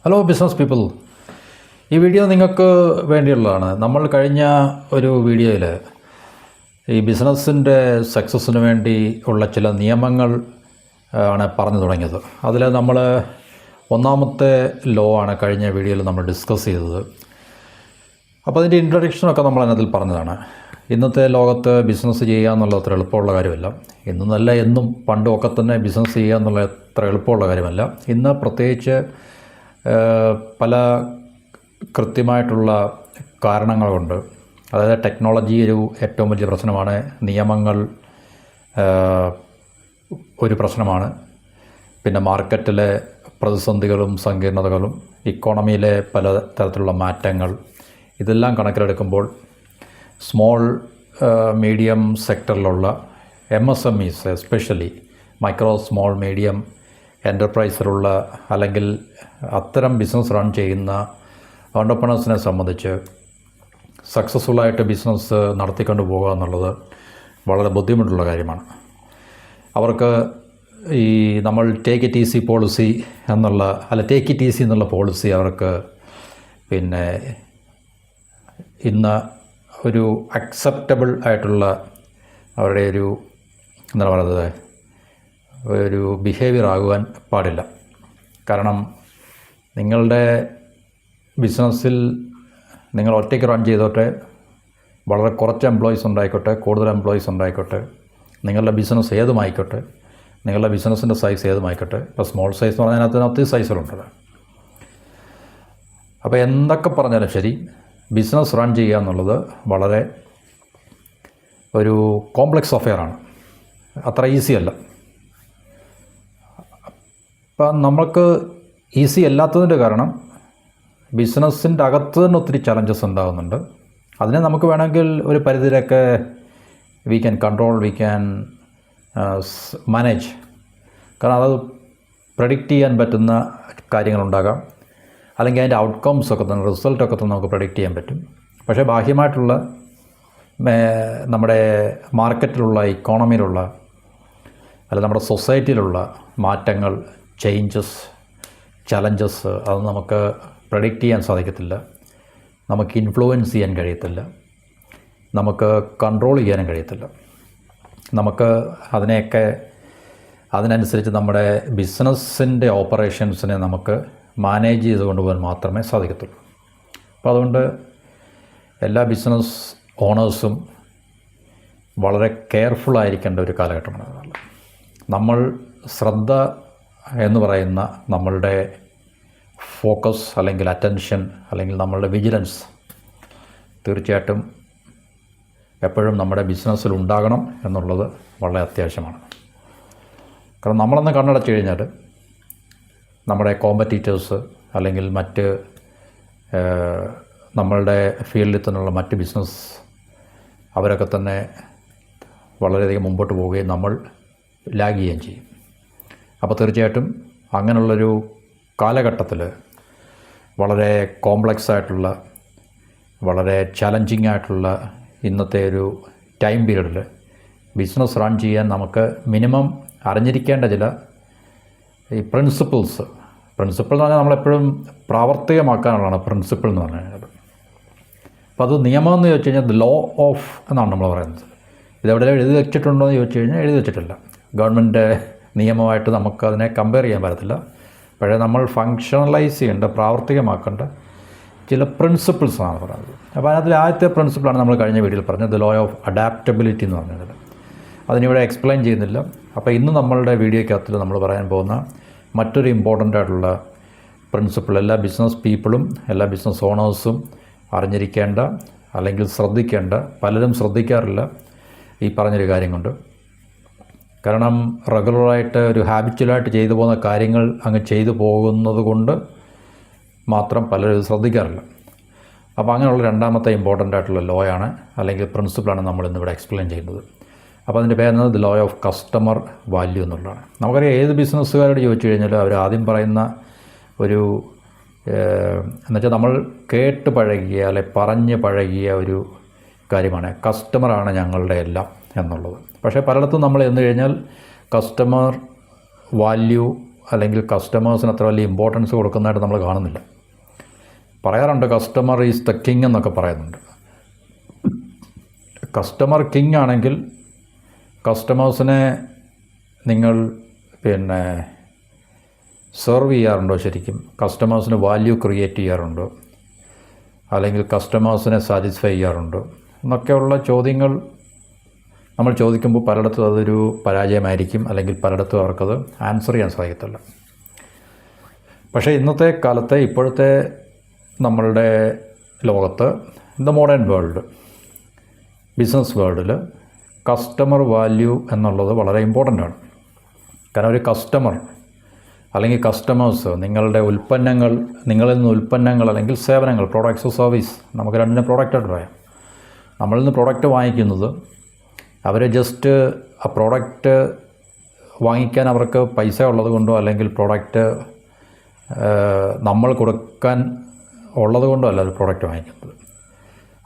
Hello business people, ഈ video നിങ്ങൾക്ക് വേണ്ടിയുള്ളതാണ്. നമ്മൾ കഴിഞ്ഞ ഒരു വീഡിയോയിൽ ഈ ബിസിനസ്സിൻ്റെ സക്സസ്സിന് വേണ്ടി ഉള്ള ചില നിയമങ്ങൾ ആണ് പറഞ്ഞു തുടങ്ങിയത്. അതിൽ നമ്മൾ ഒന്നാമത്തെ ലോ ആണ് കഴിഞ്ഞ വീഡിയോയിൽ നമ്മൾ ഡിസ്കസ് ചെയ്തത്. അപ്പോൾ അതിൻ്റെ ഇൻട്രൊഡക്ഷനൊക്കെ നമ്മൾ അതിനകത്തിൽ പറഞ്ഞതാണ്. ഇന്നത്തെ ലോകത്ത് ബിസിനസ് ചെയ്യുക എന്നുള്ളത് അത്ര എളുപ്പമുള്ള കാര്യമല്ല. ഇന്നല്ല എന്നും പണ്ടും ഒക്കെ തന്നെ ബിസിനസ് ചെയ്യുക എന്നുള്ളത് അത്ര എളുപ്പമുള്ള കാര്യമല്ല. ഇന്ന് പ്രത്യേകിച്ച് പല കൃത്യമായിട്ടുള്ള കാരണങ്ങൾ കൊണ്ട്, അതായത് ടെക്നോളജി ഒരു ഏറ്റവും വലിയ പ്രശ്നമാണ്, നിയമങ്ങൾ ഒരു പ്രശ്നമാണ്, പിന്നെ മാർക്കറ്റിലെ പ്രതിസന്ധികളും സങ്കീർണതകളും, ഇക്കോണമിയിലെ പല തരത്തിലുള്ള മാറ്റങ്ങൾ, ഇതെല്ലാം കണക്കിലെടുക്കുമ്പോൾ സ്മോൾ മീഡിയം സെക്ടറിലുള്ള MSMEs, especially micro small medium എൻ്റർപ്രൈസിലുള്ള അല്ലെങ്കിൽ അത്തരം ബിസിനസ് റൺ ചെയ്യുന്ന ഓണ്ടർപ്രണേഴ്സിനെ സംബന്ധിച്ച് സക്സസ്ഫുള്ളായിട്ട് ബിസിനസ് നടത്തിക്കൊണ്ട് പോകുക എന്നുള്ളത് വളരെ ബുദ്ധിമുട്ടുള്ള കാര്യമാണ്. അവർക്ക് ഈ നമ്മൾ ടേക്ക് ഇറ്റ് ഈസി പോളിസി എന്നുള്ള ടേക്ക് ഇറ്റ് ഈസി എന്നുള്ള പോളിസി അവർക്ക് പിന്നെ ഇന്ന് ഒരു അക്സെപ്റ്റബിൾ ആയിട്ടുള്ള അവരുടെ ഒരു എന്താണ് പറയുന്നത് ഒരു ബിഹേവിയർ ആകുവാൻ പാടില്ല. കാരണം നിങ്ങളുടെ ബിസിനസ്സിൽ നിങ്ങൾ ഒറ്റയ്ക്ക് റൺ ചെയ്തോട്ടെ, വളരെ കുറച്ച് എംപ്ലോയീസ് ഉണ്ടായിക്കോട്ടെ, കൂടുതൽ എംപ്ലോയീസ് ഉണ്ടായിക്കോട്ടെ, നിങ്ങളുടെ ബിസിനസ് ഏതുമായിക്കോട്ടെ, നിങ്ങളുടെ ബിസിനസ്സിൻ്റെ സൈസ് ഏതുമായിക്കോട്ടെ. ഇപ്പോൾ സ്മോൾ സൈസ് എന്ന് പറഞ്ഞാൽ അതിനകത്ത് സൈസുകളുണ്ട്. അപ്പോൾ എന്തൊക്കെ പറഞ്ഞാലും ശരി, ബിസിനസ് റൺ ചെയ്യുക എന്നുള്ളത് വളരെ ഒരു കോംപ്ലക്സ് അഫെയറാണ്, അത്ര ഈസി അല്ല. അപ്പം നമുക്ക് ഈസി അല്ലാത്തതിൻ്റെ കാരണം ബിസിനസ്സിൻ്റെ അകത്ത് തന്നെ ഒത്തിരി ചലഞ്ചസ് ഉണ്ടാകുന്നുണ്ട്. അതിനെ നമുക്ക് വേണമെങ്കിൽ ഒരു പരിധിയിലൊക്കെ we can control, we can manage. കാരണം അത് പ്രഡിക്റ്റ് ചെയ്യാൻ പറ്റുന്ന കാര്യങ്ങളുണ്ടാകാം, അല്ലെങ്കിൽ അതിൻ്റെ ഔട്ട്കംസൊക്കെ തന്നെ, റിസൾട്ടൊക്കെ തന്നെ നമുക്ക് പ്രഡിക്റ്റ് ചെയ്യാൻ പറ്റും. പക്ഷേ ബാഹ്യമായിട്ടുള്ള നമ്മുടെ മാർക്കറ്റിലുള്ള, ഇക്കോണമിയിലുള്ള, അല്ല നമ്മുടെ സൊസൈറ്റിയിലുള്ള മാറ്റങ്ങൾ, ചേഞ്ചസ്, ചലഞ്ചസ്, അത് നമുക്ക് പ്രഡിക്റ്റ് ചെയ്യാൻ സാധിക്കത്തില്ല, നമുക്ക് ഇൻഫ്ലുവൻസ് ചെയ്യാൻ കഴിയത്തില്ല, നമുക്ക് കൺട്രോൾ ചെയ്യാനും കഴിയത്തില്ല. നമുക്ക് അതിനെയൊക്കെ അതിനനുസരിച്ച് നമ്മുടെ ബിസിനസ്സിൻ്റെ ഓപ്പറേഷൻസിനെ നമുക്ക് മാനേജ് ചെയ്ത് കൊണ്ടുപോകാൻ മാത്രമേ സാധിക്കത്തുള്ളൂ. അപ്പോൾ അതുകൊണ്ട് എല്ലാ ബിസിനസ് ഓണേഴ്സും വളരെ കെയർഫുള്ളായിരിക്കേണ്ട ഒരു കാലഘട്ടമാണ്. നമ്മൾ ശ്രദ്ധ എന്ന് പറയുന്ന നമ്മളുടെ ഫോക്കസ് അല്ലെങ്കിൽ അറ്റൻഷൻ അല്ലെങ്കിൽ നമ്മളുടെ വിജിലൻസ് തീർച്ചയായിട്ടും എപ്പോഴും നമ്മുടെ ബിസിനസ്സിൽ ഉണ്ടാകണം എന്നുള്ളത് വളരെ അത്യാവശ്യമാണ്. കാരണം നമ്മളൊന്ന് കണ്ണടച്ച് കഴിഞ്ഞാൽ നമ്മുടെ കോമ്പറ്റീറ്റേഴ്സ് അല്ലെങ്കിൽ മറ്റ് നമ്മളുടെ ഫീൽഡിൽ തന്നെയുള്ള മറ്റ് ബിസിനസ് അവരൊക്കെ തന്നെ വളരെയധികം മുമ്പോട്ട് പോവുകയും നമ്മൾ ലാഗ് ചെയ്യുകയും ചെയ്യും. അപ്പോൾ തീർച്ചയായിട്ടും അങ്ങനെയുള്ളൊരു കാലഘട്ടത്തിൽ വളരെ കോംപ്ലക്സ് ആയിട്ടുള്ള, വളരെ ചലഞ്ചിങ് ആയിട്ടുള്ള ഇന്നത്തെ ഒരു ടൈം പീരീഡിൽ ബിസിനസ് റൺ ചെയ്യാൻ നമുക്ക് മിനിമം അറിഞ്ഞിരിക്കേണ്ട ചില ഈ പ്രിൻസിപ്പിൾ എന്ന് പറഞ്ഞാൽ നമ്മളെപ്പോഴും പ്രാവർത്തികമാക്കാനുള്ളതാണ് പ്രിൻസിപ്പിൾ എന്ന് പറഞ്ഞു കഴിഞ്ഞാൽ. അപ്പോൾ അത് നിയമം എന്ന് ചോദിച്ചു കഴിഞ്ഞാൽ ദ ലോ ഓഫ് എന്നാണ് നമ്മൾ പറയുന്നത്. ഇതെവിടെ എഴുതി വെച്ചിട്ടുണ്ടോ എന്ന് ചോദിച്ചു കഴിഞ്ഞാൽ എഴുതി വെച്ചിട്ടില്ല. ഗവൺമെൻറ് നിയമമായിട്ട് നമുക്കതിനെ കമ്പയർ ചെയ്യാൻ പറ്റത്തില്ല. പക്ഷേ നമ്മൾ ഫങ്ഷണലൈസ് ചെയ്യേണ്ട, പ്രാവർത്തികമാക്കേണ്ട ചില പ്രിൻസിപ്പിൾസാണ് പറയുന്നത്. അപ്പോൾ അതിനകത്തിൽ ആദ്യത്തെ പ്രിൻസിപ്പിളാണ് നമ്മൾ കഴിഞ്ഞ വീഡിയോയിൽ പറഞ്ഞത്, ദ ലോ ഓഫ് അഡാപ്റ്റബിലിറ്റി എന്ന് പറഞ്ഞത്. അതിനിവിടെ എക്സ്പ്ലെയിൻ ചെയ്യുന്നില്ല. അപ്പോൾ ഇന്ന് നമ്മളുടെ വീഡിയോയ്ക്കകത്തിൽ നമ്മൾ പറയാൻ പോകുന്ന മറ്റൊരു ഇമ്പോർട്ടൻ്റ് ആയിട്ടുള്ള പ്രിൻസിപ്പിൾ എല്ലാ ബിസിനസ് പീപ്പിളും, എല്ലാ ബിസിനസ് ഓണേഴ്സും അറിഞ്ഞിരിക്കേണ്ട അല്ലെങ്കിൽ ശ്രദ്ധിക്കേണ്ട, പലരും ശ്രദ്ധിക്കാറില്ല ഈ പറഞ്ഞൊരു കാര്യം കൊണ്ട്. കാരണം റെഗുലറായിട്ട് ഒരു ഹാബിച്വലായിട്ട് ചെയ്തു പോകുന്ന കാര്യങ്ങൾ അങ്ങ് ചെയ്തു പോകുന്നത് കൊണ്ട് മാത്രം പലരും ശ്രദ്ധിക്കാറില്ല. അപ്പോൾ അങ്ങനെയുള്ള രണ്ടാമത്തെ ഇമ്പോർട്ടൻ്റ് ആയിട്ടുള്ള ലോ ആണ് അല്ലെങ്കിൽ പ്രിൻസിപ്പിളാണ് നമ്മൾ ഇന്നിവിടെ എക്സ്പ്ലെയിൻ ചെയ്യുന്നത്. അപ്പോൾ അതിൻ്റെ പേരെന്നത് the law of customer value എന്നുള്ളതാണ്. നമുക്കറിയാം, ഏത് ബിസിനസ്സുകാരോട് ചോദിച്ചു കഴിഞ്ഞാലും അവർ ആദ്യം പറയുന്ന ഒരു എന്നുവെച്ചാൽ നമ്മൾ കേട്ട് പഴകിയ അല്ലെ പറഞ്ഞ് പഴകിയ ഒരു കാര്യമാണ് കസ്റ്റമറാണ് ഞങ്ങളുടെ എല്ലാം എന്നുള്ളത്. പക്ഷേ പലയിടത്തും നമ്മൾ ചെന്ന് കഴിഞ്ഞാൽ കസ്റ്റമർ വാല്യൂ അല്ലെങ്കിൽ കസ്റ്റമേഴ്സിന് അത്ര വലിയ ഇമ്പോർട്ടൻസ് കൊടുക്കുന്നതായിട്ട് നമ്മൾ കാണുന്നില്ല. പറയാറുണ്ട് കസ്റ്റമർ ഈസ് ദ കിങ് എന്നൊക്കെ പറയുന്നുണ്ട്. കസ്റ്റമർ കിങ് ആണെങ്കിൽ കസ്റ്റമേഴ്സിനെ നിങ്ങൾ സെർവ് ചെയ്യാറുണ്ടോ? ശരിക്കും കസ്റ്റമേഴ്സിന് വാല്യൂ ക്രിയേറ്റ് ചെയ്യാറുണ്ടോ? അല്ലെങ്കിൽ കസ്റ്റമേഴ്സിനെ സാറ്റിസ്ഫൈ ചെയ്യാറുണ്ടോ എന്നൊക്കെയുള്ള ചോദ്യങ്ങൾ നമ്മൾ ചോദിക്കുമ്പോൾ പലയിടത്തും അതൊരു പരാജയമായിരിക്കും, അല്ലെങ്കിൽ പലയിടത്തും അവർക്കത് ആൻസർ ചെയ്യാൻ സാധിക്കത്തില്ല. പക്ഷേ ഇന്നത്തെ കാലത്തെ ഇപ്പോഴത്തെ നമ്മളുടെ ലോകത്ത്, in the modern world, business വേൾഡിൽ കസ്റ്റമർ വാല്യൂ എന്നുള്ളത് വളരെ ഇമ്പോർട്ടൻ്റ് ആണ്. കാരണം ഒരു കസ്റ്റമർ അല്ലെങ്കിൽ കസ്റ്റമേഴ്സ് നിങ്ങളുടെ ഉൽപ്പന്നങ്ങൾ, നിങ്ങളിൽ നിന്ന് ഉൽപ്പന്നങ്ങൾ അല്ലെങ്കിൽ സേവനങ്ങൾ, പ്രോഡക്ട്സ്, സർവീസ്, നമുക്ക് രണ്ടിനെ പ്രോഡക്റ്റായിട്ട് പറയാം. നമ്മളിൽ നിന്ന് പ്രോഡക്റ്റ് വാങ്ങിക്കുന്നത് അവർ ജസ്റ്റ് ആ പ്രോഡക്റ്റ് വാങ്ങിക്കാൻ അവർക്ക് പൈസ ഉള്ളത് കൊണ്ടോ അല്ലെങ്കിൽ പ്രോഡക്റ്റ് നമ്മൾ കൊടുക്കാൻ ഉള്ളത് കൊണ്ടോ അല്ല ഒരു പ്രോഡക്റ്റ് വാങ്ങിക്കുന്നത്.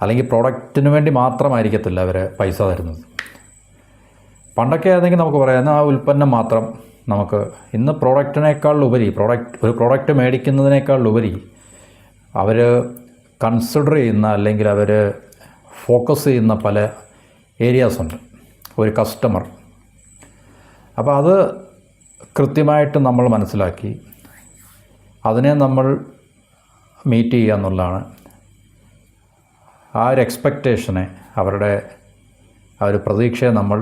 അല്ലെങ്കിൽ പ്രോഡക്റ്റിന് വേണ്ടി മാത്രമായിരിക്കത്തില്ല അവർ പൈസ തരുന്നത്. പണ്ടൊക്കെ ആയിരുന്നെങ്കിൽ നമുക്ക് പറയാം ആ ഉൽപ്പന്നം മാത്രം നമുക്ക്. ഇന്ന് പ്രോഡക്റ്റിനേക്കാൾ ഉപരി, ഒരു പ്രോഡക്റ്റ് മേടിക്കുന്നതിനേക്കാൾ ഉപരി അവർ കൺസിഡർ ചെയ്യുന്ന അല്ലെങ്കിൽ അവർ ഫോക്കസ് ചെയ്യുന്ന പല ഏരിയാസുണ്ട് ഒരു കസ്റ്റമർ. അപ്പോൾ അത് കൃത്യമായിട്ട് നമ്മൾ മനസ്സിലാക്കി അതിനെ നമ്മൾ മീറ്റ് ചെയ്യുക എന്നുള്ളതാണ്. ആ ഒരു എക്സ്പെക്റ്റേഷനെ, അവരുടെ ആ ഒരു പ്രതീക്ഷയെ നമ്മൾ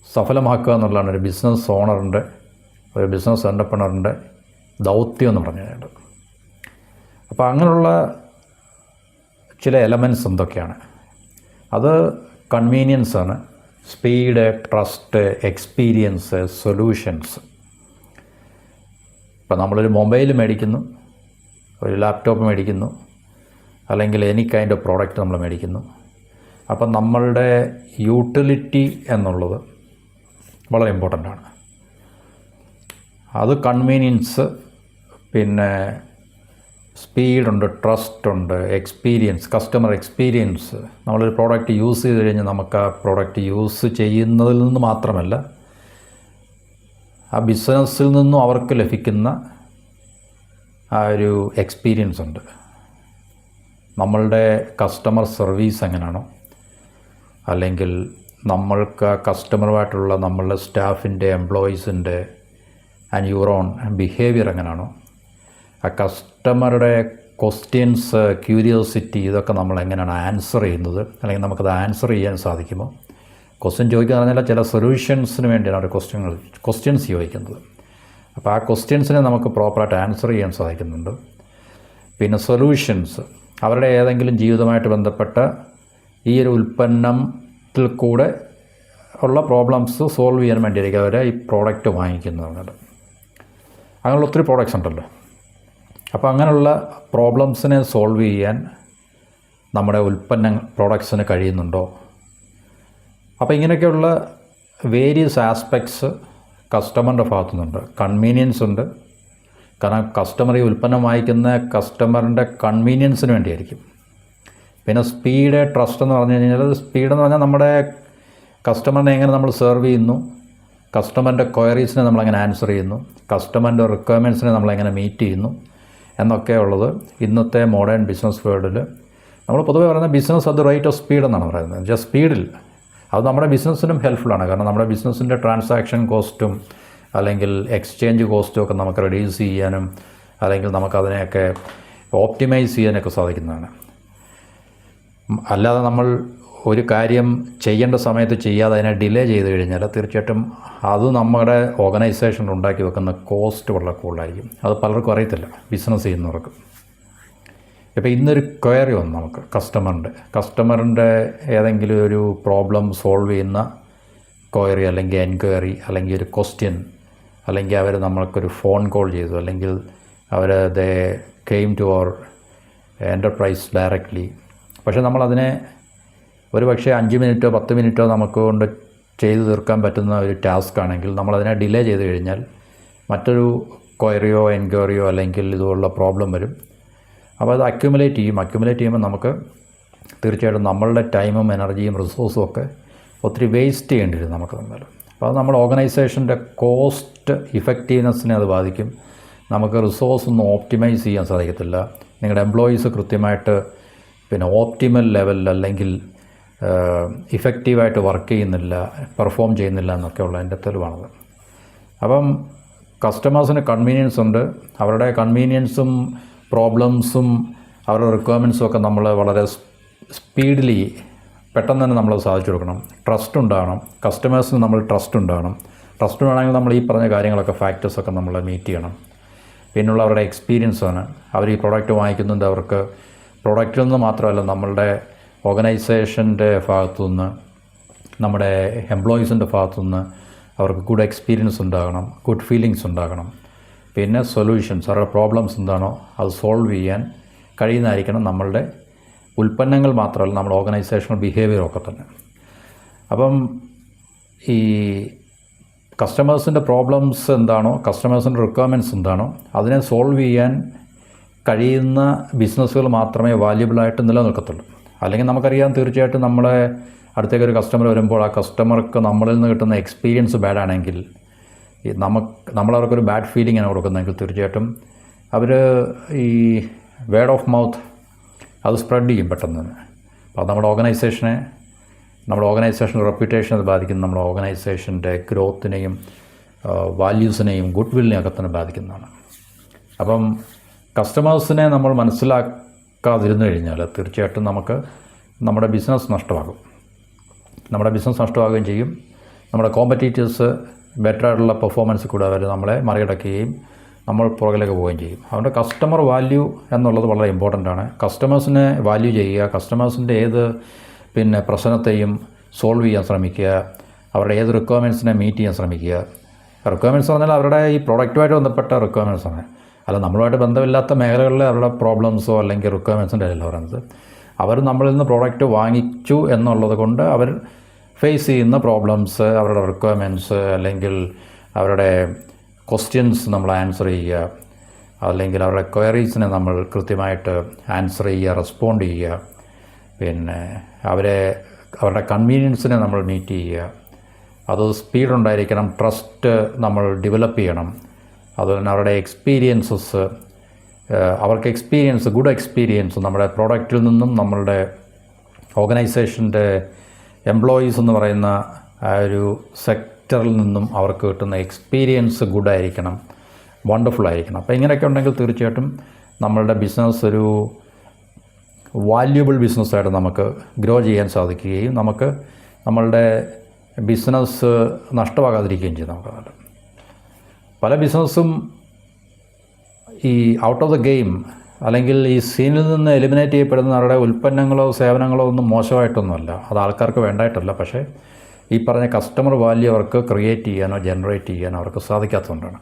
സഫലമാക്കുക എന്നുള്ളതാണ് ഒരു ബിസിനസ് ഓണറിൻ്റെ, ഒരു ബിസിനസ് എൻ്റർപ്രണറിൻ്റെ ദൗത്യം എന്ന് പറഞ്ഞു കഴിഞ്ഞാൽ. അപ്പോൾ അങ്ങനെയുള്ള ചില എലമെൻറ്റ്സ് എന്തൊക്കെയാണ്? അത് കൺവീനിയൻസാണ്, സ്പീഡ്, ട്രസ്റ്റ്, എക്സ്പീരിയൻസ്, സൊല്യൂഷൻസ്. ഇപ്പോൾ നമ്മളൊരു മൊബൈൽ മേടിക്കുന്നു, ഒരു ലാപ്ടോപ്പ് മേടിക്കുന്നു, അല്ലെങ്കിൽ എനി കൈൻഡ് ഓഫ് പ്രോഡക്റ്റ് നമ്മൾ മേടിക്കുന്നു. അപ്പം നമ്മളുടെ യൂട്ടിലിറ്റി എന്നുള്ളത് വളരെ ഇമ്പോർട്ടൻ്റ് ആണ്. അത് കൺവീനിയൻസ്, പിന്നെ സ്പീഡുണ്ട്, ട്രസ്റ്റുണ്ട്, എക്സ്പീരിയൻസ്, കസ്റ്റമർ എക്സ്പീരിയൻസ്. നമ്മളൊരു പ്രോഡക്റ്റ് യൂസ് ചെയ്ത് കഴിഞ്ഞാൽ നമുക്ക് ആ പ്രോഡക്റ്റ് യൂസ് ചെയ്യുന്നതിൽ നിന്ന് മാത്രമല്ല ആ ബിസിനസ്സിൽ നിന്നും അവർക്ക് ലഭിക്കുന്ന ആ ഒരു എക്സ്പീരിയൻസ് ഉണ്ട്. നമ്മളുടെ കസ്റ്റമർ സർവീസ് എങ്ങനെയാണോ, അല്ലെങ്കിൽ നമ്മൾക്ക് കസ്റ്റമറുമായിട്ടുള്ള നമ്മളുടെ സ്റ്റാഫിൻ്റെ, എംപ്ലോയീസിൻ്റെ ആൻഡ് യുവർ ഓൺ ബിഹേവിയർ എങ്ങനെയാണോ, ആ കസ്റ്റമറുടെ ക്വസ്റ്റ്യൻസ്, ക്യൂരിയോസിറ്റി, ഇതൊക്കെ നമ്മൾ എങ്ങനെയാണ് ആൻസർ ചെയ്യുന്നത്, അല്ലെങ്കിൽ നമുക്കത് ആൻസർ ചെയ്യാൻ സാധിക്കുമോ. ക്വസ്റ്റ്യൻ ചോദിക്കുക എന്ന് പറഞ്ഞാൽ ചില സൊല്യൂഷൻസിന് വേണ്ടിയാണ് അവർ ക്വസ്റ്റ്യൻസ് ചോദിക്കുന്നത്. അപ്പോൾ ആ ക്വസ്റ്റ്യൻസിനെ നമുക്ക് പ്രോപ്പറായിട്ട് ആൻസർ ചെയ്യാൻ സാധിക്കുന്നുണ്ട്. പിന്നെ സൊല്യൂഷൻസ്, അവരുടെ ഏതെങ്കിലും ജീവിതമായിട്ട് ബന്ധപ്പെട്ട ഈ ഒരു ഉൽപ്പന്നത്തിൽ കൂടെ ഉള്ള പ്രോബ്ലംസ് സോൾവ് ചെയ്യാൻ വേണ്ടിയായിരിക്കും അവർ ഈ പ്രോഡക്റ്റ് വാങ്ങിക്കുന്നത്. അങ്ങനെയുള്ള ഒത്തിരി പ്രോഡക്റ്റ്സ് ഉണ്ടല്ലോ. അപ്പോൾ അങ്ങനെയുള്ള പ്രോബ്ലംസിനെ സോൾവ് ചെയ്യാൻ നമ്മുടെ പ്രോഡക്ട്സിന് കഴിയുന്നുണ്ടോ? അപ്പോൾ ഇങ്ങനെയൊക്കെയുള്ള വേരിയസ് ആസ്പെക്ട്സ് കസ്റ്റമറിൻ്റെ ഭാഗത്തു നിന്നുണ്ട്. കൺവീനിയൻസ് ഉണ്ട്, കാരണം കസ്റ്റമർ ഈ ഉൽപ്പന്നം വാങ്ങിക്കുന്ന കസ്റ്റമറിൻ്റെ കൺവീനിയൻസിന് വേണ്ടിയായിരിക്കും. പിന്നെ സ്പീഡ്, ട്രസ്റ്റ് എന്ന് പറഞ്ഞു കഴിഞ്ഞാൽ, സ്പീഡെന്ന് പറഞ്ഞാൽ നമ്മുടെ കസ്റ്റമറിനെ എങ്ങനെ നമ്മൾ സെർവ് ചെയ്യുന്നു, കസ്റ്റമറിൻ്റെ ക്വയറീസിനെ നമ്മളെങ്ങനെ ആൻസർ ചെയ്യുന്നു, കസ്റ്റമറിൻ്റെ റിക്വയർമെൻറ്റ്സിനെ നമ്മളെങ്ങനെ മീറ്റ് ചെയ്യുന്നു എന്നൊക്കെ ഉള്ളത് ഇന്നത്തെ മോഡേൺ ബിസിനസ് വേൾഡിൽ നമ്മൾ പൊതുവേ പറയുന്ന business at the rate of speed എന്നാണ് പറയുന്നത്. ജസ്റ്റ് സ്പീഡിൽ അത് നമ്മുടെ ബിസിനസ്സിനും ഹെൽപ്ഫുള്ളാണ്. കാരണം നമ്മുടെ ബിസിനസ്സിൻ്റെ ട്രാൻസാക്ഷൻ കോസ്റ്റും അല്ലെങ്കിൽ എക്സ്ചേഞ്ച് കോസ്റ്റും ഒക്കെ നമുക്ക് റെഡ്യൂസ് ചെയ്യാനും അല്ലെങ്കിൽ നമുക്കതിനെയൊക്കെ ഓപ്റ്റിമൈസ് ചെയ്യാനൊക്കെ സാധിക്കുന്നതാണ്. അല്ലാതെ നമ്മൾ ഒരു കാര്യം ചെയ്യേണ്ട സമയത്ത് ചെയ്യാതെ അതിനെ ഡിലേ ചെയ്ത് കഴിഞ്ഞാൽ തീർച്ചയായിട്ടും അത് നമ്മുടെ ഓർഗനൈസേഷൻ ഉണ്ടാക്കി വെക്കുന്ന കോസ്റ്റ് വളരെ കൂടുതലായിരിക്കും. അത് പലർക്കും അറിയത്തില്ല, ബിസിനസ് ചെയ്യുന്നവർക്ക്. ഇപ്പോൾ ഇന്നൊരു ക്വയറി വന്നു നമുക്ക് കസ്റ്റമറിൻ്റെ ഏതെങ്കിലും ഒരു പ്രോബ്ലം സോൾവ് ചെയ്യുന്ന ക്വയറി അല്ലെങ്കിൽ എൻക്വയറി അല്ലെങ്കിൽ ഒരു ക്വസ്റ്റ്യൻ, അല്ലെങ്കിൽ അവർ നമ്മൾക്കൊരു ഫോൺ കോൾ ചെയ്തു, അല്ലെങ്കിൽ അവർ ദേ കെയിം ടു അവർ എൻ്റർപ്രൈസ് ഡയറക്റ്റ്ലി. പക്ഷേ നമ്മളതിനെ ഒരു പക്ഷേ 5 മിനിറ്റോ 10 മിനിറ്റോ നമുക്ക് കൊണ്ട് ചെയ്തു തീർക്കാൻ പറ്റുന്ന ഒരു ടാസ്ക് ആണെങ്കിൽ നമ്മളതിനെ ഡിലേ ചെയ്ത് കഴിഞ്ഞാൽ മറ്റൊരു ക്വയറിയോ എൻക്വയറിയോ അല്ലെങ്കിൽ ഇതുപോലുള്ള പ്രോബ്ലം വരും. അപ്പോൾ അത് അക്യുമുലേറ്റ് ചെയ്യുമ്പോൾ നമുക്ക് തീർച്ചയായിട്ടും നമ്മളുടെ ടൈമും എനർജിയും റിസോഴ്സും ഒക്കെ ഒത്തിരി വേസ്റ്റ് ചെയ്യേണ്ടി വരും നമുക്ക് തമ്മിൽ. അപ്പോൾ അത് നമ്മുടെ ഓർഗനൈസേഷൻ്റെ കോസ്റ്റ് ഇഫക്റ്റീവ്നെസ്സിനെ അത് ബാധിക്കും. നമുക്ക് റിസോഴ്സ് ഒന്നും ഓപ്റ്റിമൈസ് ചെയ്യാൻ സാധിക്കത്തില്ല. നിങ്ങളുടെ എംപ്ലോയീസ് കൃത്യമായിട്ട് ഓപ്റ്റിമൽ ലെവലിൽ അല്ലെങ്കിൽ ഇഫക്റ്റീവായിട്ട് വർക്ക് ചെയ്യുന്നില്ല, പെർഫോം ചെയ്യുന്നില്ല എന്നൊക്കെയുള്ള എൻ്റെ തെളിവാണത്. അപ്പം കസ്റ്റമേഴ്സിന് കൺവീനിയൻസ് ഉണ്ട്. അവരുടെ കൺവീനിയൻസും പ്രോബ്ലംസും അവരുടെ റിക്വയർമെൻറ്റ്സും ഒക്കെ നമ്മൾ വളരെ സ്പീഡിലി പെട്ടെന്ന് തന്നെ നമ്മൾ സാധിച്ചു കൊടുക്കണം. ട്രസ്റ്റ് ഉണ്ടാകണം. കസ്റ്റമേഴ്സിന് നമ്മൾ ട്രസ്റ്റ് ഉണ്ടാകണം. ട്രസ്റ്റ് വേണമെങ്കിൽ നമ്മൾ ഈ പറഞ്ഞ കാര്യങ്ങളൊക്കെ ഫാക്ടേഴ്സൊക്കെ നമ്മൾ മീറ്റ് ചെയ്യണം. പിന്നുള്ള അവരുടെ എക്സ്പീരിയൻസാണ്. അവർ ഈ പ്രോഡക്റ്റ് വാങ്ങിക്കുന്നുണ്ട്, അവർക്ക് പ്രോഡക്റ്റിൽ നിന്ന് മാത്രമല്ല നമ്മളുടെ ഓർഗനൈസേഷൻ്റെ ഭാഗത്തുനിന്ന്, നമ്മുടെ എംപ്ലോയീസിൻ്റെ ഭാഗത്തുനിന്ന് അവർക്ക് ഗുഡ് എക്സ്പീരിയൻസ് ഉണ്ടാകണം, ഗുഡ് ഫീലിങ്സ് ഉണ്ടാകണം. പിന്നെ സൊല്യൂഷൻസ്, അവരുടെ പ്രോബ്ലംസ് എന്താണോ അത് സോൾവ് ചെയ്യാൻ കഴിയുന്നതായിരിക്കണം നമ്മളുടെ ഉൽപ്പന്നങ്ങൾ മാത്രമല്ല നമ്മുടെ ഓർഗനൈസേഷണൽ ബിഹേവിയറൊക്കെ തന്നെ. അപ്പം ഈ കസ്റ്റമേഴ്സിൻ്റെ പ്രോബ്ലംസ് എന്താണോ, കസ്റ്റമേഴ്സിൻ്റെ റിക്വയർമെൻറ്റ്സ് എന്താണോ അതിനെ സോൾവ് ചെയ്യാൻ കഴിയുന്ന ബിസിനസ്സുകൾ മാത്രമേ വാല്യുബിളായിട്ട് നിലനിൽക്കത്തുള്ളൂ. അല്ലെങ്കിൽ നമുക്കറിയാം, തീർച്ചയായിട്ടും നമ്മളെ അടുത്തേക്ക് ഒരു കസ്റ്റമർ വരുമ്പോൾ ആ കസ്റ്റമർക്ക് നമ്മളിൽ നിന്ന് കിട്ടുന്ന എക്സ്പീരിയൻസ് ബാഡാണെങ്കിൽ, നമ്മളവർക്കൊരു ബാഡ് ഫീലിംഗാണ് കൊടുക്കുന്നതെങ്കിൽ തീർച്ചയായിട്ടും അവർ ഈ വേർഡ് ഓഫ് മൗത്ത് അത് സ്പ്രെഡ് ചെയ്യും പെട്ടെന്ന് തന്നെ. അപ്പോൾ നമ്മുടെ ഓർഗനൈസേഷൻ്റെ റെപ്യൂട്ടേഷൻ അത് ബാധിക്കും. നമ്മുടെ ഓർഗനൈസേഷൻ്റെ ഗ്രോത്തിനെയും വാല്യൂസിനെയും ഗുഡ് വില്ലിനെയും ഒക്കെ തന്നെ ബാധിക്കുന്നതാണ്. അപ്പം കസ്റ്റമേഴ്സിനെ നമ്മൾ മനസ്സിലാക്കാതിരുന്നു കഴിഞ്ഞാൽ തീർച്ചയായിട്ടും നമുക്ക് നമ്മുടെ ബിസിനസ് നഷ്ടമാകും. നമ്മുടെ ബിസിനസ് നഷ്ടമാകുകയും ചെയ്യും. നമ്മുടെ കോമ്പറ്റീറ്റേഴ്സ് ബെറ്ററായിട്ടുള്ള പെർഫോമൻസ് കൂടെ അവർ നമ്മളെ മറികടക്കുകയും നമ്മൾ പുറകിലേക്ക് പോവുകയും ചെയ്യും. അതുകൊണ്ട് കസ്റ്റമർ വാല്യൂ എന്നുള്ളത് വളരെ ഇമ്പോർട്ടൻ്റ് ആണ്. കസ്റ്റമേഴ്സിനെ വാല്യൂ ചെയ്യുക, കസ്റ്റമേഴ്സിൻ്റെ ഏത് പ്രശ്നത്തെയും സോൾവ് ചെയ്യാൻ ശ്രമിക്കുക, അവരുടെ ഏത് റിക്വയർമെൻറ്റ്സിനെ മീറ്റ് ചെയ്യാൻ ശ്രമിക്കുക. റിക്വയർമെൻറ്റ്സ് പറഞ്ഞാൽ അവരുടെ ഈ പ്രോഡക്റ്റുമായിട്ട് ബന്ധപ്പെട്ട റിക്വയർമെൻറ്റ്സ് ആണ്. അല്ല നമ്മളുമായിട്ട് ബന്ധമില്ലാത്ത മേഖലകളിൽ അവരുടെ പ്രോബ്ലംസോ അല്ലെങ്കിൽ റിക്വയർമെൻറ്റ്സിൻ്റെ അല്ല പറയുന്നത്. അവർ നമ്മളിൽ നിന്ന് പ്രോഡക്റ്റ് വാങ്ങിച്ചു എന്നുള്ളത് കൊണ്ട് അവർ ഫേസ് ചെയ്യുന്ന പ്രോബ്ലംസ്, അവരുടെ റിക്വയർമെൻറ്റ്സ് അല്ലെങ്കിൽ അവരുടെ ക്വസ്റ്റ്യൻസ് നമ്മൾ ആൻസർ ചെയ്യുക, അല്ലെങ്കിൽ അവരുടെ ക്വയറീസിനെ നമ്മൾ കൃത്യമായിട്ട് ആൻസർ ചെയ്യുക, റെസ്പോണ്ട് ചെയ്യുക. അവരുടെ കൺവീനിയൻസിനെ നമ്മൾ മീറ്റ് ചെയ്യുക. അത് സ്പീഡുണ്ടായിരിക്കണം. ട്രസ്റ്റ് നമ്മൾ ഡെവലപ്പ് ചെയ്യണം. അതുപോലെ തന്നെ അവരുടെ എക്സ്പീരിയൻസസ്, അവർക്ക് ഗുഡ് എക്സ്പീരിയൻസ് നമ്മുടെ പ്രോഡക്റ്റിൽ നിന്നും നമ്മളുടെ ഓർഗനൈസേഷൻ്റെ എംപ്ലോയീസ് എന്ന് പറയുന്ന ആ ഒരു സെക്ടറിൽ നിന്നും അവർക്ക് കിട്ടുന്ന എക്സ്പീരിയൻസ് ഗുഡായിരിക്കണം, വണ്ടർഫുൾ ആയിരിക്കണം. അപ്പോൾ ഇങ്ങനെയൊക്കെ ഉണ്ടെങ്കിൽ തീർച്ചയായിട്ടും നമ്മളുടെ ബിസിനസ് ഒരു വാല്യുബിൾ ബിസിനസ്സായിട്ട് നമുക്ക് ഗ്രോ ചെയ്യാൻ സാധിക്കുകയും നമുക്ക് നമ്മളുടെ ബിസിനസ് നഷ്ടമാകാതിരിക്കുകയും ചെയ്യും. നമുക്ക് പല ബിസിനസ്സും ഈ ഔട്ട് ഓഫ് ദ ഗെയിം അല്ലെങ്കിൽ ഈ സീനിൽ നിന്ന് എലിമിനേറ്റ് ചെയ്യപ്പെടുന്ന അവരുടെ ഉൽപ്പന്നങ്ങളോ സേവനങ്ങളോ ഒന്നും മോശമായിട്ടൊന്നുമല്ല, അത് ആൾക്കാർക്ക് വേണ്ടായിട്ടല്ല. പക്ഷേ ഈ പറഞ്ഞ കസ്റ്റമർ വാല്യൂ അവർക്ക് ക്രിയേറ്റ് ചെയ്യാനോ ജനറേറ്റ് ചെയ്യാനോ അവർക്ക് സാധിക്കാത്തതുകൊണ്ടാണ്.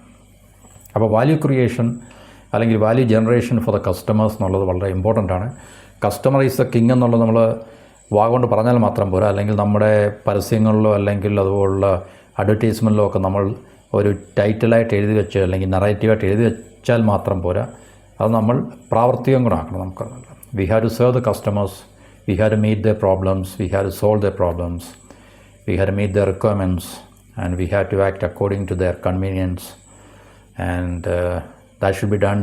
അപ്പോൾ വാല്യൂ ക്രിയേഷൻ അല്ലെങ്കിൽ value generation for the customers എന്നുള്ളത് വളരെ ഇമ്പോർട്ടൻ്റ് ആണ്. കസ്റ്റമർ ഈസ് ദ കിങ് എന്നുള്ളത് നമ്മൾ വാഗോണ്ട് പറഞ്ഞാൽ മാത്രം പോരാ. അല്ലെങ്കിൽ നമ്മുടെ പരസ്യങ്ങളിലോ അല്ലെങ്കിൽ അതുപോലുള്ള അഡ്വർടൈസ്മെൻറ്റിലോ ഒക്കെ നമ്മൾ ഒരു ടൈറ്റിലായിട്ട് എഴുതി വെച്ച് അല്ലെങ്കിൽ നറേറ്റീവായിട്ട് എഴുതി വെച്ചാൽ മാത്രം പോരാ. അത് നമ്മൾ പ്രാവർത്തികം കൂടെ ആക്കണം. നമുക്ക് we have to serve the customers, we have to meet the problems, we have to solve the problems, we have to meet their requirements, and we have to act according to their convenience, and that should be done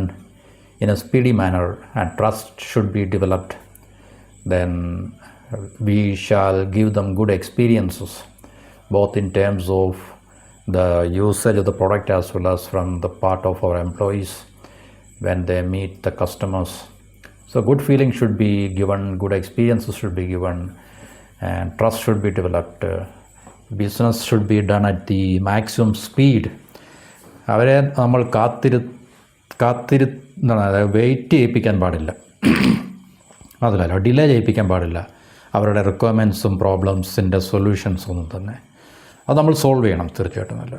in a speedy manner, and trust should be developed. Then we shall give them good experiences, both in terms of the usage of the product as well as from the part of our employees when they meet the customers. So good feeling should be given, good experiences should be given, and trust should be developed. Business should be done at the maximum speed. അവരെ നമ്മൾ അതായത് wait ചെയ്യിപ്പിക്കാൻ പാടില്ല, അതല്ല delay ചെയ്യിപ്പിക്കാൻ പാടില്ല. അവരുടെ റിക്വയർമെൻറ്റ്സും പ്രോബ്ലംസിൻ്റെ സൊല്യൂഷൻസും ഒന്നും തന്നെ അത് നമ്മൾ സോൾവ് ചെയ്യണം തീർച്ചയായിട്ടും നല്ല.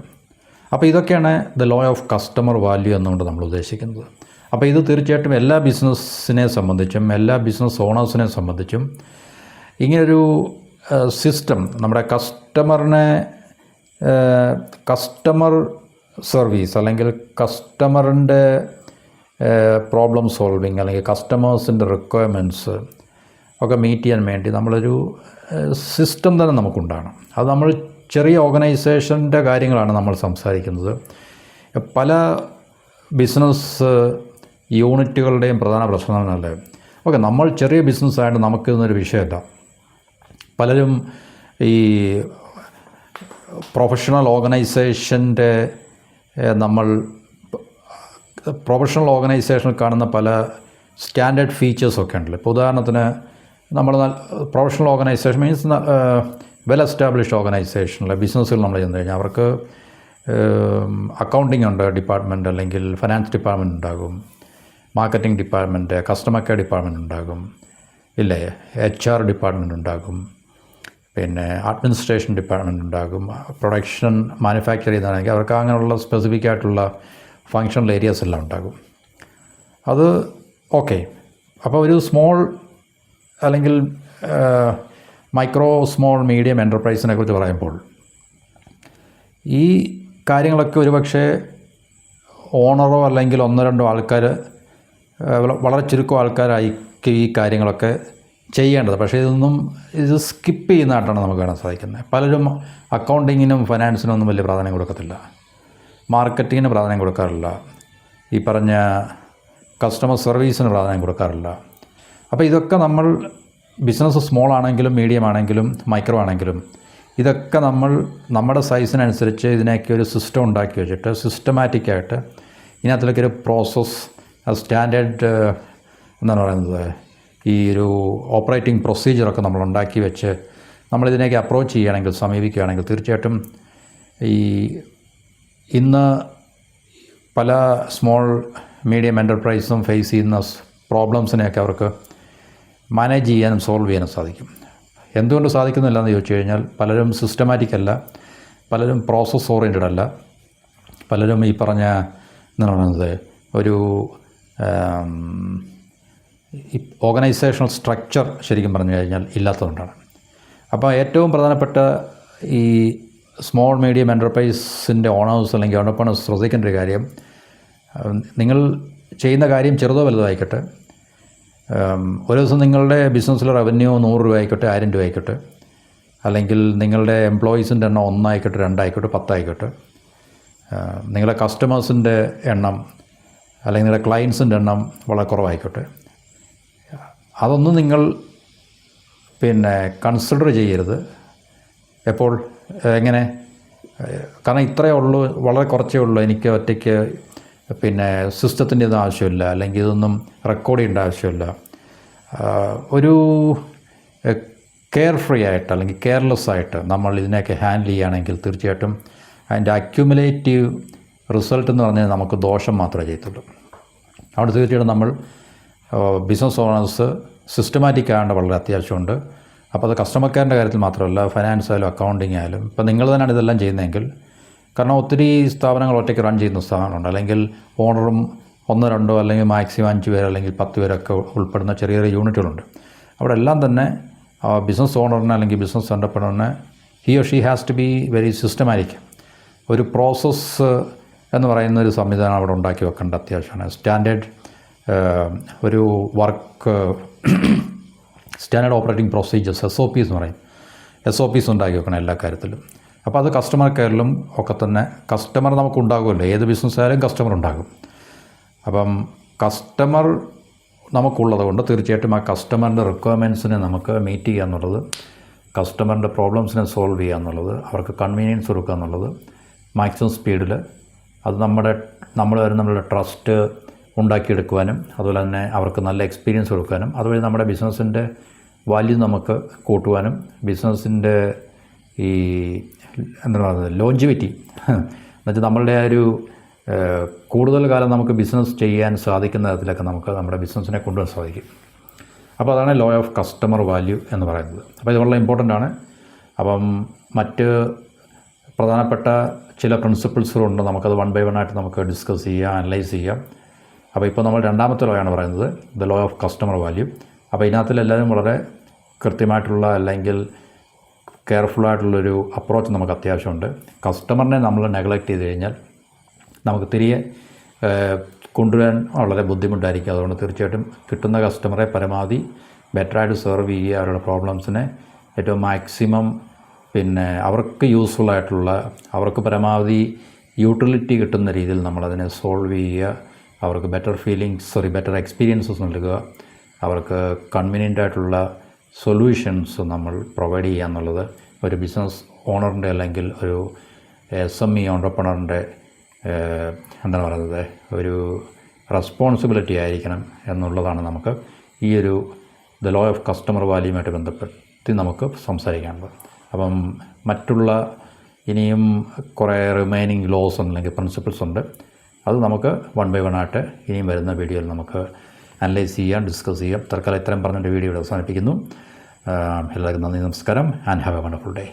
അപ്പോൾ ഇതൊക്കെയാണ് the law of customer value എന്നുകൊണ്ട് നമ്മൾ ഉദ്ദേശിക്കുന്നത്. അപ്പോൾ ഇത് തീർച്ചയായിട്ടും എല്ലാ ബിസിനസ്സിനെ സംബന്ധിച്ചും എല്ലാ ബിസിനസ് ഓണേഴ്സിനെ സംബന്ധിച്ചും ഇങ്ങനൊരു സിസ്റ്റം നമ്മുടെ കസ്റ്റമർ സർവീസ് അല്ലെങ്കിൽ കസ്റ്റമറിൻ്റെ പ്രോബ്ലം സോൾവിങ് അല്ലെങ്കിൽ കസ്റ്റമേഴ്സിൻ്റെ റിക്വയർമെൻറ്റ്സ് ഒക്കെ മീറ്റ് ചെയ്യാൻ വേണ്ടി നമ്മളൊരു സിസ്റ്റം തന്നെ നമുക്കുണ്ടാകണം. അത് നമ്മൾ ചെറിയ ഓർഗനൈസേഷൻ്റെ കാര്യങ്ങളാണ് നമ്മൾ സംസാരിക്കുന്നത്. പല ബിസിനസ് യൂണിറ്റുകളുടെയും പ്രധാന പ്രശ്നങ്ങളല്ലേ. ഓക്കെ, നമ്മൾ ചെറിയ ബിസിനസ്സായിട്ട് നമുക്കിതൊന്നൊരു വിഷയമല്ല. പലരും ഈ പ്രൊഫഷണൽ ഓർഗനൈസേഷൻ്റെ പ്രൊഫഷണൽ ഓർഗനൈസേഷനിൽ കാണുന്ന പല സ്റ്റാൻഡേർഡ് ഫീച്ചേഴ്സൊക്കെ ഉണ്ടല്ലോ. ഇപ്പോൾ ഉദാഹരണത്തിന് നമ്മൾ professional organisation means well established ഓർഗനൈസേഷനിലെ ബിസിനസ്സുകൾ നമ്മൾ ചെന്ന് കഴിഞ്ഞാൽ അവർക്ക് അക്കൗണ്ടിങ് ഉണ്ട് ഡിപ്പാർട്ട്മെൻറ്റ്, അല്ലെങ്കിൽ ഫിനാൻസ് ഡിപ്പാർട്ട്മെൻറ്റ് ഉണ്ടാകും, marketing department, customer care department ഉണ്ടാകും, ഇല്ലേ, HR ഡിപ്പാർട്ട്മെൻറ്റ് ഉണ്ടാകും, പിന്നെ അഡ്മിനിസ്ട്രേഷൻ ഡിപ്പാർട്ട്മെൻറ്റ് ഉണ്ടാകും, പ്രൊഡക്ഷൻ മാനുഫാക്ചർ ചെയ്യുന്നതാണെങ്കിൽ അവർക്ക് അങ്ങനെയുള്ള സ്പെസിഫിക് ആയിട്ടുള്ള ഫങ്ഷണൽ ഏരിയാസ് എല്ലാം ഉണ്ടാകും. അത് ഓക്കെ. അപ്പോൾ ഒരു സ്മോൾ അല്ലെങ്കിൽ സ്മോൾ മീഡിയം എൻ്റർപ്രൈസിനെ കുറിച്ച് പറയുമ്പോൾ ഈ കാര്യങ്ങളൊക്കെ ഒരുപക്ഷെ ഓണറോ അല്ലെങ്കിൽ ഒന്നോ രണ്ടോ ആൾക്കാർ, വളരെ ചുരുക്കം ആൾക്കാരായിരിക്കും ഈ കാര്യങ്ങളൊക്കെ ചെയ്യേണ്ടത്. പക്ഷേ ഇത് സ്കിപ്പ് ചെയ്യുന്നതായിട്ടാണ് നമുക്ക് കാണാൻ സാധിക്കുന്നത്. പലരും അക്കൗണ്ടിങ്ങിനും ഫൈനാൻസിനും ഒന്നും വലിയ പ്രാധാന്യം കൊടുക്കത്തില്ല, മാർക്കറ്റിങ്ങിന് പ്രാധാന്യം കൊടുക്കാറില്ല, ഈ പറഞ്ഞ കസ്റ്റമർ സർവീസിന് പ്രാധാന്യം കൊടുക്കാറില്ല. അപ്പോൾ ഇതൊക്കെ നമ്മൾ ബിസിനസ് സ്മോൾ ആണെങ്കിലും മീഡിയം ആണെങ്കിലും മൈക്രോ ആണെങ്കിലും ഇതൊക്കെ നമ്മൾ നമ്മുടെ സൈസിനനുസരിച്ച് ഇതിനൊക്കെ ഒരു സിസ്റ്റം ഉണ്ടാക്കി വെച്ചിട്ട് സിസ്റ്റമാറ്റിക്കായിട്ട് ഇതിനകത്തിലൊക്കെ ഒരു പ്രോസസ്സ്, സ്റ്റാൻഡേർഡ് എന്താണ് പറയുന്നത്, ഈ ഒരു ഓപ്പറേറ്റിംഗ് പ്രൊസീജിയറൊക്കെ നമ്മൾ ഉണ്ടാക്കി വെച്ച് നമ്മളിതിനേക്ക് അപ്രോച്ച് ചെയ്യുകയാണെങ്കിൽ, സമീപിക്കുകയാണെങ്കിൽ തീർച്ചയായിട്ടും ഇന്ന് പല സ്മോൾ മീഡിയം എൻ്റർപ്രൈസും ഫേസ് ചെയ്യുന്ന പ്രോബ്ലംസിനെയൊക്കെ അവർക്ക് മാനേജ് ചെയ്യാനും സോൾവ് ചെയ്യാനും സാധിക്കും. എന്തുകൊണ്ട് സാധിക്കുന്നില്ല എന്ന് ചോദിച്ചു കഴിഞ്ഞാൽ പലരും സിസ്റ്റമാറ്റിക് അല്ല, പലരും പ്രോസസ് ഓറിയൻറ്റഡ് അല്ല, പലരും ഈ പറഞ്ഞ എന്താണ് പറയുന്നത് ഒരു ഓർഗനൈസേഷണൽ സ്ട്രക്ചർ ശരിക്കും പറഞ്ഞു കഴിഞ്ഞാൽ ഇല്ലാത്തതുകൊണ്ടാണ്. അപ്പോൾ ഏറ്റവും പ്രധാനപ്പെട്ട ഈ സ്മോൾ മീഡിയം എൻ്റർപ്രൈസിൻ്റെ ഓണേഴ്സ് അല്ലെങ്കിൽ ഓണ്ടർപ്രണേഴ്സ് ശ്രദ്ധിക്കേണ്ട ഒരു കാര്യം, നിങ്ങൾ ചെയ്യുന്ന കാര്യം ചെറുതോ വലുതോ ആയിക്കോട്ടെ, ഒരു ദിവസം നിങ്ങളുടെ ബിസിനസ്സിലെ റവന്യൂ 100 രൂപ ആയിക്കോട്ടെ, 1000 രൂപ ആയിക്കോട്ടെ, അല്ലെങ്കിൽ നിങ്ങളുടെ എംപ്ലോയീസിൻ്റെ എണ്ണം 1 ആയിക്കോട്ടെ, 2 ആയിക്കോട്ടെ, 10 ആയിക്കോട്ടെ, നിങ്ങളുടെ കസ്റ്റമേഴ്സിൻ്റെ എണ്ണം അല്ലെങ്കിൽ നിങ്ങളുടെ ക്ലയൻസിൻ്റെ എണ്ണം വളരെ കുറവായിക്കോട്ടെ, അതൊന്നും നിങ്ങൾ കൺസിഡർ ചെയ്യരുത്. എപ്പോൾ എങ്ങനെ? കാരണം ഇത്രയേ ഉള്ളൂ, വളരെ കുറച്ചേ ഉള്ളൂ, എനിക്ക് ഒറ്റയ്ക്ക് സിസ്റ്റത്തിൻ്റെ ഒന്നും ആവശ്യമില്ല, അല്ലെങ്കിൽ ഇതൊന്നും റെക്കോർഡ് ചെയ്യേണ്ട ആവശ്യമില്ല. ഒരു കെയർ ഫ്രീ ആയിട്ട് അല്ലെങ്കിൽ കെയർലെസ് ആയിട്ട് നമ്മൾ ഇതിനെയൊക്കെ ഹാൻഡിൽ ചെയ്യുകയാണെങ്കിൽ തീർച്ചയായിട്ടും അതിൻ്റെ അക്യുമുലേറ്റീവ് റിസൾട്ട് എന്ന് പറഞ്ഞാൽ നമുക്ക് ദോഷം മാത്രമേ ചെയ്യത്തുള്ളൂ. അവിടെ തീർച്ചയായിട്ടും നമ്മൾ ബിസിനസ് ഓണേഴ്സ് സിസ്റ്റമാറ്റിക് ആകേണ്ട വളരെ അത്യാവശ്യമുണ്ട്. അപ്പോൾ അത് കസ്റ്റമർ കെയറിൻ്റെ കാര്യത്തിൽ മാത്രമല്ല, ഫൈനാൻസ് ആയാലും അക്കൗണ്ടിങ് ആയാലും. ഇപ്പോൾ നിങ്ങൾ തന്നെയാണ് ഇതെല്ലാം ചെയ്യുന്നതെങ്കിൽ, കാരണം ഒത്തിരി സ്ഥാപനങ്ങൾ ഒറ്റയ്ക്ക് റൺ ചെയ്യുന്ന സ്ഥാപനങ്ങളുണ്ട്, അല്ലെങ്കിൽ ഓണറും 1-2 അല്ലെങ്കിൽ മാക്സിമം 5 പേര് അല്ലെങ്കിൽ 10 പേരൊക്കെ ഉൾപ്പെടുന്ന ചെറിയ ചെറിയ യൂണിറ്റുകളുണ്ട്. അവിടെ എല്ലാം തന്നെ ബിസിനസ് ഓണറിന് അല്ലെങ്കിൽ ബിസിനസ് എൻ്റർപ്രണറിന് he or she has to be very systematic. ഒരു പ്രോസസ്സ് എന്ന് പറയുന്ന ഒരു സംവിധാനം അവിടെ ഉണ്ടാക്കി വെക്കേണ്ട അത്യാവശ്യമാണ്. സ്റ്റാൻഡേർഡ് ഒരു work standard operating procedures, SOPs എന്ന് പറയും, SOPs ഉണ്ടാക്കി വെക്കണം എല്ലാ കാര്യത്തിലും. അപ്പോൾ അത് കസ്റ്റമർ കെയറിലും ഒക്കെ തന്നെ കസ്റ്റമർ നമുക്കുണ്ടാകുമല്ലോ, ഏത് ബിസിനസ് ആയാലും കസ്റ്റമർ ഉണ്ടാകും. അപ്പം കസ്റ്റമർ നമുക്കുള്ളത് കൊണ്ട് തീർച്ചയായിട്ടും ആ കസ്റ്റമറിൻ്റെ റിക്വയർമെൻറ്റ്സിനെ നമുക്ക് മീറ്റ് ചെയ്യുക എന്നുള്ളത്, കസ്റ്റമറിൻ്റെ പ്രോബ്ലംസിനെ സോൾവ് ചെയ്യുക എന്നുള്ളത്, അവർക്ക് കൺവീനിയൻസ് കൊടുക്കുക എന്നുള്ളത് മാക്സിമം സ്പീഡിൽ, അത് നമ്മളുടെ ട്രസ്റ്റ് ഉണ്ടാക്കിയെടുക്കുവാനും അതുപോലെ തന്നെ അവർക്ക് നല്ല എക്സ്പീരിയൻസ് കൊടുക്കാനും അതുവഴി നമ്മുടെ ബിസിനസ്സിൻ്റെ വാല്യൂ നമുക്ക് കൂട്ടുവാനും ബിസിനസ്സിൻ്റെ ഈ എന്താണ് പറയുന്നത് ലോഞ്ചിവിറ്റി എന്നുവെച്ചാൽ നമ്മളുടെ ആ ഒരു കൂടുതൽ കാലം നമുക്ക് ബിസിനസ് ചെയ്യാൻ സാധിക്കുന്ന തരത്തിലൊക്കെ നമുക്ക് നമ്മുടെ ബിസിനസ്സിനെ കൊണ്ടുവരാൻ സാധിക്കും. അപ്പോൾ അതാണ് ലോ ഓഫ് കസ്റ്റമർ വാല്യൂ എന്ന് പറയുന്നത്. അപ്പോൾ ഇത് വളരെ ഇമ്പോർട്ടൻ്റ് ആണ്. അപ്പം മറ്റ് പ്രധാനപ്പെട്ട ചില പ്രിൻസിപ്പിൾസുകളുണ്ട്, നമുക്കത് 1 by 1 ആയിട്ട് നമുക്ക് ഡിസ്കസ് ചെയ്യാം, അനലൈസ് ചെയ്യാം. അപ്പോൾ ഇപ്പോൾ നമ്മൾ രണ്ടാമത്തെ ലോ ആണ് പറയുന്നത്, the law of customer value. അപ്പോൾ ഇതിനകത്തിലെല്ലാവരും വളരെ കൃത്യമായിട്ടുള്ള അല്ലെങ്കിൽ കെയർഫുള്ളായിട്ടുള്ളൊരു അപ്രോച്ച് നമുക്ക് അത്യാവശ്യമുണ്ട്. കസ്റ്റമറിനെ നമ്മൾ നെഗ്ലക്റ്റ് ചെയ്ത് കഴിഞ്ഞാൽ നമുക്ക് തിരികെ കൊണ്ടുവരാൻ വളരെ ബുദ്ധിമുട്ടായിരിക്കും. അതുകൊണ്ട് തീർച്ചയായിട്ടും കിട്ടുന്ന കസ്റ്റമറെ പരമാവധി ബെറ്ററായിട്ട് സെർവ് ചെയ്യുക, അവരുടെ പ്രോബ്ലംസിനെ ഏറ്റവും മാക്സിമം പിന്നെ അവർക്ക് യൂസ്ഫുള്ളായിട്ടുള്ള, അവർക്ക് പരമാവധി യൂട്ടിലിറ്റി കിട്ടുന്ന രീതിയിൽ നമ്മളതിനെ സോൾവ് ചെയ്യുക, അവർക്ക് ബെറ്റർ എക്സ്പീരിയൻസസ് നൽകുക, അവർക്ക് കൺവീനിയൻ്റ് ആയിട്ടുള്ള സൊല്യൂഷൻസ് നമ്മൾ പ്രൊവൈഡ് ചെയ്യുക എന്നുള്ളത് ഒരു ബിസിനസ് ഓണറിൻ്റെ അല്ലെങ്കിൽ ഒരു SME ഓൺട്രപ്രണറിൻ്റെ എന്താണ് പറയുന്നത് ഒരു റെസ്പോൺസിബിലിറ്റി ആയിരിക്കണം എന്നുള്ളതാണ് നമുക്ക് ഈ ഒരു ദ ലോ ഓഫ് കസ്റ്റമർ വാല്യൂമായിട്ട് ബന്ധപ്പെട്ട് നമുക്ക് സംസാരിക്കാനുള്ളത്. അപ്പം മറ്റുള്ള ഇനിയും കുറേ റിമൈനിങ് ലോസ് അല്ലെങ്കിൽ പ്രിൻസിപ്പിൾസ് ഉണ്ട്. അത് നമുക്ക് 1 by 1 ആയിട്ട് ഇനിയും വരുന്ന വീഡിയോയിൽ നമുക്ക് അനലൈസ് ചെയ്യാം, ഡിസ്കസ് ചെയ്യാം. തൽക്കാലം ഇത്രയും പറഞ്ഞിട്ട് വീഡിയോ അവസാനിപ്പിക്കുന്നു. എല്ലാവർക്കും നന്ദി, നമസ്കാരം, and have A wonderful day.